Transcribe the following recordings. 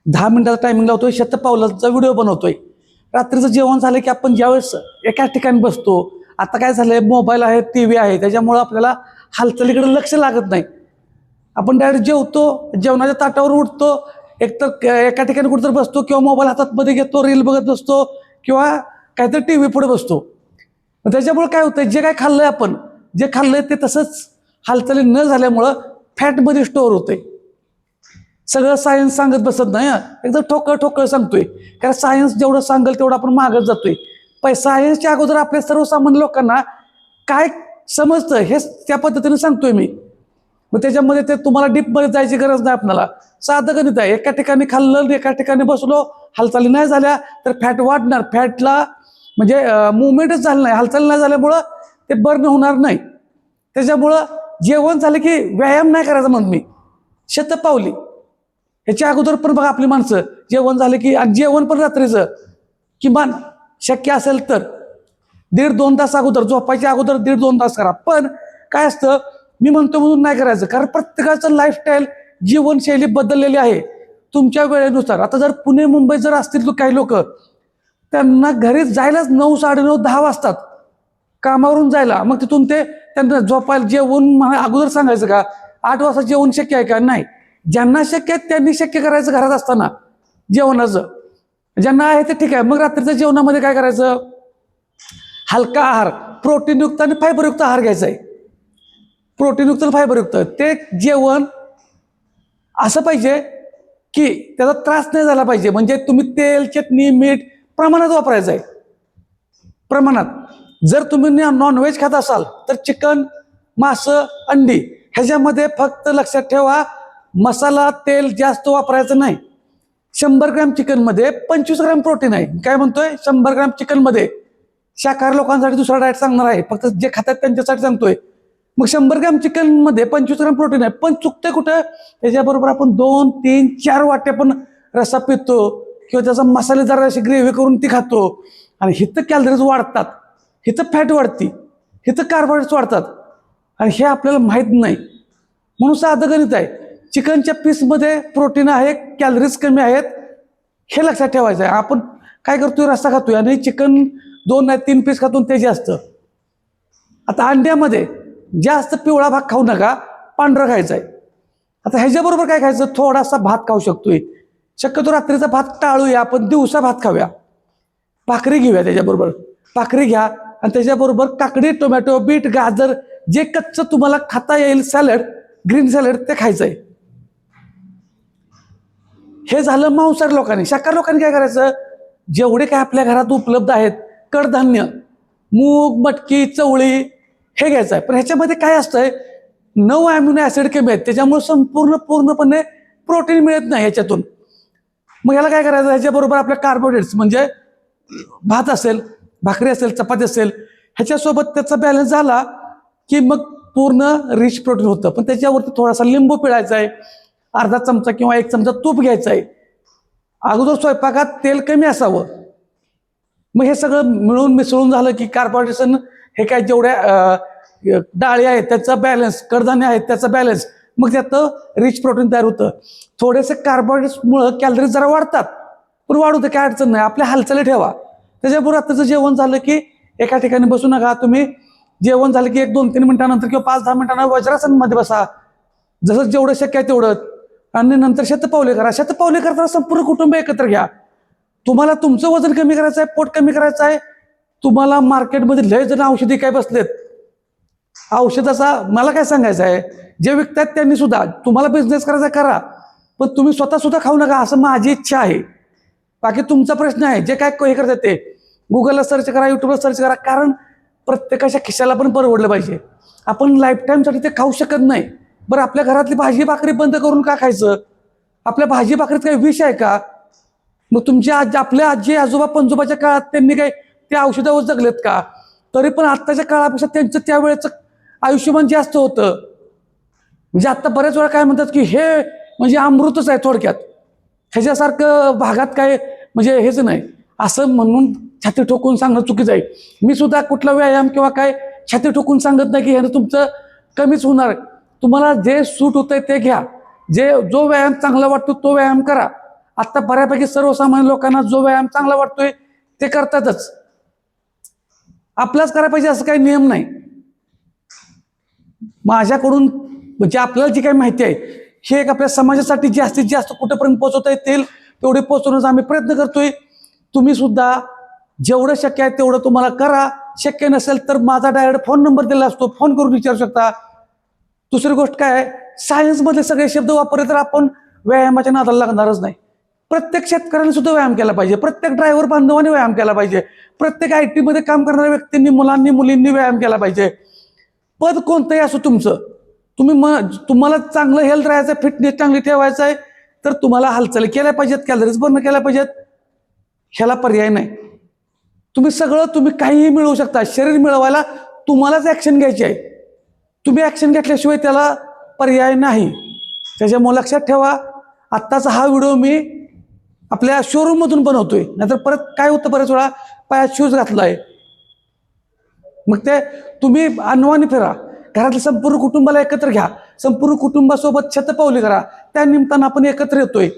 10 मिनिटाचा टायमिंग लावतोय, शतपावलाचा व्हिडिओ बनवतोय. रात्रीचं जेवण झालं की आपण ज्यावेळेस एका ठिकाणी बसतो, आता काय झालंय, मोबाईल आहे, TV आहे, त्याच्यामुळं आपल्याला हालचालीकडे लक्ष लागत नाही. आपण डायरेक्ट जेवतो, जेवणाच्या ताटावर उठतो, एकतर एका ठिकाणी कुठेतरी बसतो किंवा मोबाईल हातात मध्ये घेतो, रील बघत बसतो किंवा काहीतरी TV पुढे बसतो. त्याच्यामुळे काय होतंय, जे काय खाल्लंय आपण, जे खाल्लंय ते तसंच हालचाली न झाल्यामुळं फॅटमध्ये स्टोअर होतंय. सगळं सायन्स सांगत बसत नाही, एकदम ठोकळ सांगतोय. कारण सायन्स जेवढं सांगेल तेवढं आपण मागत जातोय. सायन्सच्या अगोदर आपल्या सर्वसामान्य लोकांना काय समजतं हे त्या पद्धतीने सांगतोय मी. मग त्याच्यामध्ये ते तुम्हाला डीपमध्ये जायची गरज नाही. आपल्याला साधं गणित आहे. एका ठिकाणी खाल्लं, एका ठिकाणी बसलो, हालचाली नाही झाल्या तर फॅट वाढणार. फॅटला म्हणजे मुवमेंटच झालं नाही, हालचाली नाही झाल्यामुळं ते बर्न होणार नाही. त्याच्यामुळं जेवण झालं की व्यायाम नाही करायचा म्हणून मी शतपावली. ह्याच्या अगोदर पण बघा आपली माणसं जेवण झालं की, आणि जेवण पण रात्रीचं किमान शक्य असेल तर 1.5-2 तास अगोदर, झोपायच्या अगोदर 1.5-2 तास करा. पण काय असतं, मी म्हणतो म्हणून नाही करायचं, कारण प्रत्येकाचं लाईफस्टाईल जीवनशैली बदललेली आहे तुमच्या वेळेनुसार. आता जर पुणे मुंबईत जर असतील तर काही लोक, त्यांना घरी जायलाच 9, 9:30, 10 वाजतात कामावरून जायला. मग तिथून ते त्यांना झोपायला जेवण अगोदर सांगायचं का 8 वाजता जेवण शक्य आहे का? नाही. ज्यांना शक्य आहे त्यांनी शक्य करायचं घरात असताना जेवणाचं. ज्यांना आहे ते ठीक आहे. मग रात्रीच्या जेवणामध्ये काय करायचं, हलका आहार, प्रोटीनयुक्त आणि फायबरयुक्त आहार घ्यायचा आहे. प्रोटीनयुक्त आणि फायबरयुक्त ते जेवण असं पाहिजे की त्याचा त्रास नाही झाला पाहिजे. म्हणजे तुम्ही तेल, चटणी, मीठ प्रमाणात वापरायचं आहे, प्रमाणात. जर तुम्ही नॉनव्हेज खात असाल तर चिकन, मासं, अंडी ह्याच्यामध्ये फक्त लक्षात ठेवा, मसाला, तेल जास्त वापरायचं नाही. 100 ग्रॅम चिकनमध्ये 25 ग्रॅम प्रोटीन आहे. काय म्हणतोय, 100 ग्रॅम चिकनमध्ये. शाकाहारी लोकांसाठी दुसरा डाएट सांगणार आहे, फक्त जे खातात त्यांच्यासाठी सांगतोय. मग 100 ग्रॅम चिकनमध्ये 25 ग्रॅम प्रोटीन आहे. पण चुकतंय कुठं, त्याच्याबरोबर आपण 2, 3, 4 वाट्या पण रस्सा पितो किंवा त्याचा मसालेदार अशी ग्रेव्ही करून ती खातो. आणि हिथं कॅलरीज वाढतात, हिथं फॅट वाढती, हिथं कार्बोहायड्रेट्स वाढतात, आणि हे आपल्याला माहीत नाही. म्हणून साधं गणित आहे, चिकनच्या पीसमध्ये प्रोटीन आहे, कॅलरीज कमी आहेत, हे लक्षात ठेवायचं आहे. आपण काय करतोय, रस्सा खातोय आणि चिकन 2 नाही 3 पीस खातून ते जास्त. आता अंड्यामध्ये जास्त पिवळा भाग खाऊ नका, पांढरा खायचा आहे. आता ह्याच्याबरोबर काय खायचं, थोडासा भात खाऊ शकतोय. शक्यतो रात्रीचा भात टाळूया, आपण दिवसा भात खाऊया. भाकरी घेऊया त्याच्याबरोबर, भाकरी घ्या आणि त्याच्याबरोबर काकडी, टोमॅटो, बीट, गाजर, जे कच्चं तुम्हाला खाता येईल सॅलड, ग्रीन सॅलड ते खायचं आहे. हे झालं मांसाहारी लोकांनी. शाकाहारी लोकांनी काय करायचं, जेवढे काय आपल्या घरात उपलब्ध आहेत कडधान्य, मूग, मटकी, चवळी, हे घ्यायचं आहे. पण ह्याच्यामध्ये काय असतंय, 9 अॅमिनो ऍसिड कमी आहेत, त्याच्यामुळे पूर्णपणे प्रोटीन मिळत नाही ह्याच्यातून. मग याला काय करायचं, ह्याच्याबरोबर आपल्या कार्बोहायड्रेट्स म्हणजे भात असेल, भाकरी असेल, चपाती असेल, ह्याच्यासोबत त्याचा बॅलन्स झाला की मग पूर्ण रिच प्रोटीन होतं. पण त्याच्यावरती थोडासा लिंबू पिळायचा आहे, अर्धा चमचा किंवा 1 चमचा तूप घ्यायचं आहे. अगोदर स्वयंपाकात तेल कमी असावं. मग हे सगळं मिळून मिसळून झालं की कार्बोहायड्रेट्स, हे काय जेवढ्या डाळी आहेत त्याचा बॅलन्स, कडधान्य आहेत त्याचा बॅलन्स, मग त्यातं रिच प्रोटीन तयार होतं. थोडेसे कार्बोहायड्रेट्समुळं कॅलरीज जरा वाढतात, पण वाढू दे, काय अडचण नाही. आपल्या हालचाली ठेवा. त्याच्याबरोबर रात्रीचं जेवण झालं की एका ठिकाणी बसू नका. तुम्ही जेवण झालं की 1-2-3 मिनिटानंतर किंवा 5-10 मिनिटांना वज्रासनमध्ये बसा, जसं जेवढं शक्य आहे तेवढं. आणि नंतर शतपावली करा. शतपावली करताना संपूर्ण कुटुंब एकत्र घ्या. तुम्हाला तुमचं वजन कमी करायचं आहे, पोट कमी करायचं आहे. तुम्हाला मार्केटमध्ये लय जण औषधी काय बसलेत, औषधाचा मला काय सांगायचं आहे, जे विकतात त्यांनी सुद्धा, तुम्हाला बिझनेस करायचा करा, पण तुम्ही स्वतः सुद्धा खाऊ नका, असं माझी इच्छा आहे. बाकी तुमचा प्रश्न आहे. जे काय हे करतात ते गुगलला सर्च करा, युट्यूबला सर्च करा, कारण प्रत्येकाच्या खिशाला पण परवडलं पाहिजे. आपण लाईफ टाईमसाठी ते खाऊ शकत नाही. बरं, आपल्या घरातली भाजी भाकरी बंद करून का खायचं? आपल्या भाजी भाकरीत काही विष आहे का? मग तुमच्या आपल्या आजी आजोबा पणजोबाच्या काळात त्यांनी काय त्या औषधावर जगलेत का? तरी पण आत्ताच्या काळापेक्षा त्यांचं त्यावेळेचं आयुष्यमान जास्त होतं. म्हणजे आत्ता बऱ्याच वेळा काय म्हणतात की हे म्हणजे अमृतच आहे थोडक्यात, ह्याच्यासारखं भागात काय म्हणजे हेच नाही, असं म्हणून छाती ठोकून सांगणं चुकीचं आहे. मी सुद्धा कुठला व्यायाम किंवा काय छाती ठोकून सांगत नाही की ह्यानं तुमचं कमीच होणार. तुम्हाला जे सूट होतंय ते घ्या, जो व्यायाम चांगला वाटतो तो व्यायाम करा. आता बऱ्यापैकी सर्वसामान्य लोकांना जो व्यायाम चांगला वाटतोय ते करतातच. आपलाच करायला पाहिजे असं काही नियम नाही. माझ्याकडून म्हणजे आपल्याला जी काही माहिती आहे हे एक आपल्या समाजासाठी जास्तीत जास्त कुठेपर्यंत पोहोचवता येतील तेवढे पोहोचवण्याचा आम्ही प्रयत्न करतोय. तुम्ही सुद्धा जेवढं शक्य आहे तेवढं तुम्हाला करा. शक्य नसेल तर माझा डायरेक्ट फोन नंबर दिला असतो, फोन करून विचारू शकता. दुसरी गोष्ट काय आहे, सायन्समधले सगळे शब्द वापरले तर आपण व्यायामाच्या नादाला लागणारच नाही. प्रत्येक शेतकऱ्याने सुद्धा व्यायाम केला पाहिजे, प्रत्येक ड्रायव्हर बांधवांनी व्यायाम केला पाहिजे, प्रत्येक IT मध्ये काम करणाऱ्या व्यक्तींनी, मुलांनी, मुलींनी व्यायाम केला पाहिजे. पद कोणतंही असो तुमचं, तुम्हाला चांगलं हेल्थ राहायचं, फिटनेस चांगली ठेवायचं आहे तर तुम्हाला हालचाली केल्या पाहिजेत, कॅलरीज बर्न केल्या पाहिजेत. ह्याला पर्याय नाही. तुम्ही काहीही मिळवू शकता. शरीर मिळवायला तुम्हालाच ऍक्शन घ्यायची आहे. तुम्ही ऍक्शन घेतल्याशिवाय त्याला पर्याय नाही. त्याच्यामुळे लक्षात ठेवा, आत्ताचा हा व्हिडिओ मी आपल्या शोरूम मधून बनवतोय. नाहीतर परत काय होतं, बरेच वेळा पायात शूज घातलाय मग ते तुम्ही अनवाणी फिरा. घरातल्या संपूर्ण कुटुंबाला एकत्र घ्या, संपूर्ण कुटुंबासोबत शतपावली करा. त्या निमित्तानं आपण एकत्र येतोय.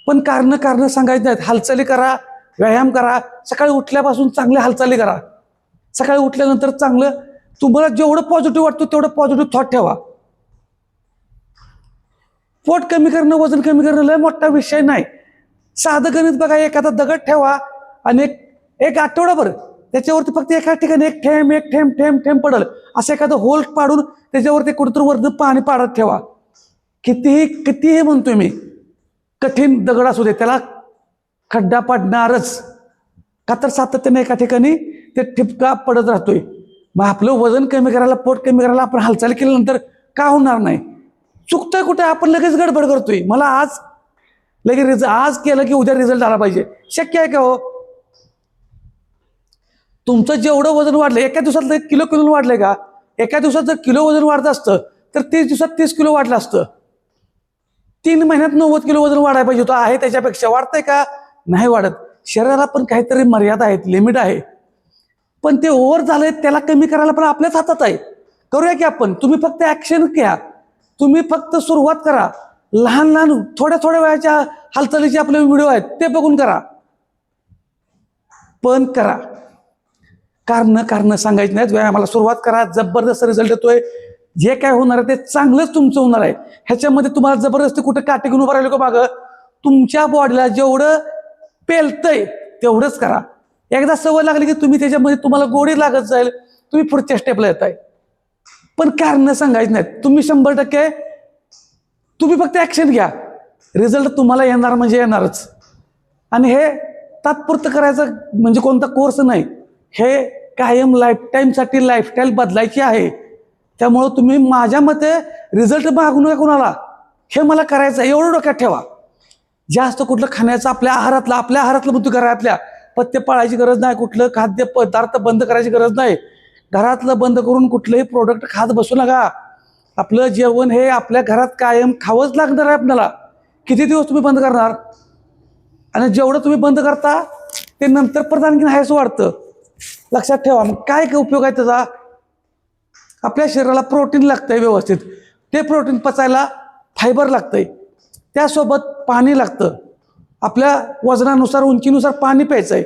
पण कारण सांगायची नाहीत. हालचाली करा, व्यायाम करा. सकाळी उठल्यापासून चांगल्या हालचाली करा. सकाळी उठल्यानंतर चांगलं तुम्हाला जेवढं पॉझिटिव्ह वाटतं तेवढं पॉझिटिव्ह थॉट ठेवा. पोट कमी करणं, वजन कमी करणं लय मोठा विषय नाही. साधं गणित बघा, एखादा दगड ठेवा आणि एक आठवडाभर त्याच्यावरती फक्त एका ठिकाणी एक थेंब पडल असं एखादं होल पाडून त्याच्यावरती कुठेतरी वरनं पाणी पाडत ठेवा. कितीही म्हणतोय मी, कठीण दगड असू दे त्याला खड्डा पडणारच. का तर सातत्याने एका ठिकाणी ते ठिपका पडत राहतोय. मग आपलं वजन कमी करायला, पोट कमी करायला आपण हालचाल केल्यानंतर का होणार नाही? चुकतोय कुठे? आपण लगेच गडबड करतोय. मला आज केलं की उद्या रिझल्ट आला पाहिजे. शक्य आहे का हो? तुमचं जेवढं वजन वाढलं, एका दिवसात किलो वाढलंय का? एका दिवसात जर किलो वजन वाढत असतं तर 30 दिवसात 30 किलो वाढलं असतं. 3 महिन्यात 90 किलो वजन वाढायला पाहिजे होतं. आहे त्याच्यापेक्षा वाढतंय का? नाही वाढत. शरीराला पण काहीतरी मर्यादा आहेत, लिमिट आहे. पण ते ओव्हर झालंय, त्याला कमी करायला पण आपल्याच हातात आहे. करूया की आपण. तुम्ही फक्त ऍक्शन घ्या, तुम्ही फक्त सुरुवात करा. लहान लहान थोड्या वेळाच्या हालचालीचे आपले व्हिडिओ आहेत ते बघून करा, पण करा. कारण सांगायची नाहीत. व्यायामाला सुरुवात करा. जबरदस्त रिझल्ट येतोय. जे काय होणार आहे ते चांगलंच तुमचं होणार आहे. ह्याच्यामध्ये तुम्हाला जबरदस्ती कुठे काटे घेऊन उभं राहिलं का मागं? तुमच्या बॉडीला जेवढं पेलतंय तेवढंच करा. एकदा सवय लागली की त्याच्यामध्ये तुम्हाला गोडी लागत जाईल, तुम्ही पुढच्या स्टेपला येताय. पण कारण सांगायची नाहीत. तुम्ही 100% तुम्ही फक्त ऍक्शन घ्या. रिझल्ट तुम्हाला येणार म्हणजे येणारच. आणि हे तात्पुरतं करायचं म्हणजे कोणता कोर्स नाही. हे कायम लाईफटाईमसाठी लाईफस्टाईल बदलायची आहे. त्यामुळं तुम्ही माझ्या मते रिझल्ट मागू नका कोणाला. हे मला करायचं आहे एवढं डोक्यात ठेवा. जास्त कुठलं खाण्याचं आपल्या आहारातलं म्हणतो, घरातल्या पथ्य पाळायची गरज नाही. कुठलं खाद्य पदार्थ बंद करायची गरज नाही. घरातलं बंद करून कुठलंही प्रोडक्ट खात बसू नका. आपलं जेवण हे आपल्या घरात कायम खावंच लागणार आहे आपल्याला. किती दिवस तुम्ही बंद करणार? आणि जेवढं तुम्ही बंद करता ते नंतर परत आणखीन हायच वाढतं. लक्षात ठेवा. मग काय उपयोग आहे त्याचा? आपल्या शरीराला प्रोटीन लागतंय व्यवस्थित. ते प्रोटीन पचायला फायबर लागतंय, त्यासोबत पाणी लागतं. आपल्या वजनानुसार, उंचीनुसार पाणी प्यायचंय.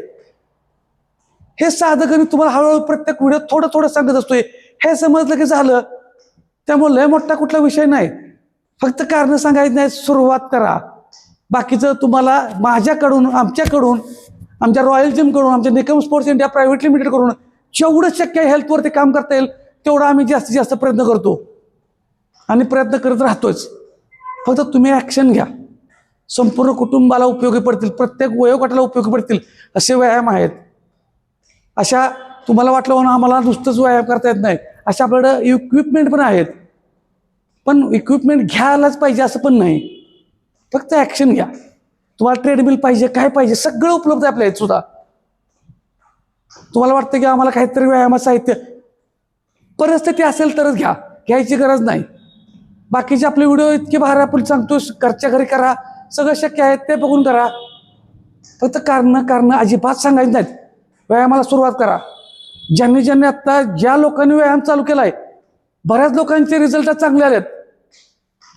हे साधं गणित तुम्हाला हळूहळू प्रत्येक व्हिडिओ थोडं सांगत असतोय. हे समजलं की झालं. त्यामुळे लय मोठा कुठला विषय नाही. फक्त कारण सांगायचं नाही, सुरुवात करा. बाकीचं तुम्हाला माझ्याकडून, आमच्या रॉयल जिमकडून, आमच्या Nikam sports India private limited कडून जेवढं शक्य आहे हेल्थवरती काम करता येईल तेवढं आम्ही जास्तीत जास्त प्रयत्न करतो आणि प्रयत्न करत राहतोच. फक्त तुम्ही ऍक्शन घ्या. संपूर्ण कुटुंबाला उपयोगी पडतील, प्रत्येक वयोगटाला उपयोगी पडतील असे व्यायाम आहेत. अशा तुम्हाला वाटलं म्हणून आम्हाला नुसतंच व्यायाम करता येत नाही, अशा आपल्याकडं इक्विपमेंट पण आहेत. पण इक्विपमेंट घ्यायलाच पाहिजे असं पण नाही. फक्त ऍक्शन घ्या. तुम्हाला ट्रेडमिल पाहिजे, काय पाहिजे, सगळं उपलब्ध आहे आपल्या इथे सुद्धा. तुम्हाला वाटतं की आम्हाला काहीतरी व्यायाम साहित्य, परिस्थिती असेल तरच घ्या, घ्यायची गरज नाही. बाकीचे आपले व्हिडिओ इतके भारी आपण सांगतो, घरच्या घरी करा, सगळं शक्य आहे ते बघून करा. फक्त कारण अजिबात सांगायचं नाहीत. व्यायामाला सुरुवात करा. ज्यांनी आता ज्या लोकांनी व्यायाम चालू केलाय, बऱ्याच लोकांचे रिझल्ट चांगले आलेत.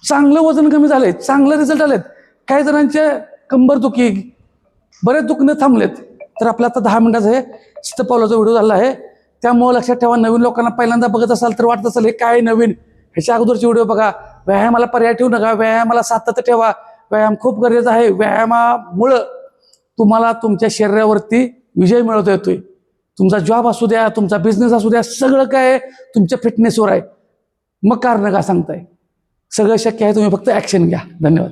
चांगलं वजन कमी झालंय, चांगले रिझल्ट आलेत. काही जणांचे कंबर दुखी, बरेच दुखणे थांबलेत. तर आपला आता 10 मिनिटाचा हे शतपावलाचा व्हिडिओ झाला आहे. त्यामुळे लक्षात ठेवा, नवीन लोकांना पहिल्यांदा बघत असाल तर वाटत असेल हे काय नवीन, ह्याच्या अगोदरचे व्हिडिओ बघा. व्यायामाला पर्याय ठेवू नका, व्यायामाला सातत्य ठेवा. व्यायाम खूप गरजेचा आहे. व्यायामामुळं तुम्हाला तुमच्या शरीरावरती विजय मिळवता येतोय. तुमचा जॉब असू द्या, तुमचा बिझनेस असू द्या, सगळं काय तुमच्या फिटनेसवर आहे. मग कारण का सांगताय? सगळं शक्य आहे, तुम्ही फक्त ॲक्शन घ्या. धन्यवाद.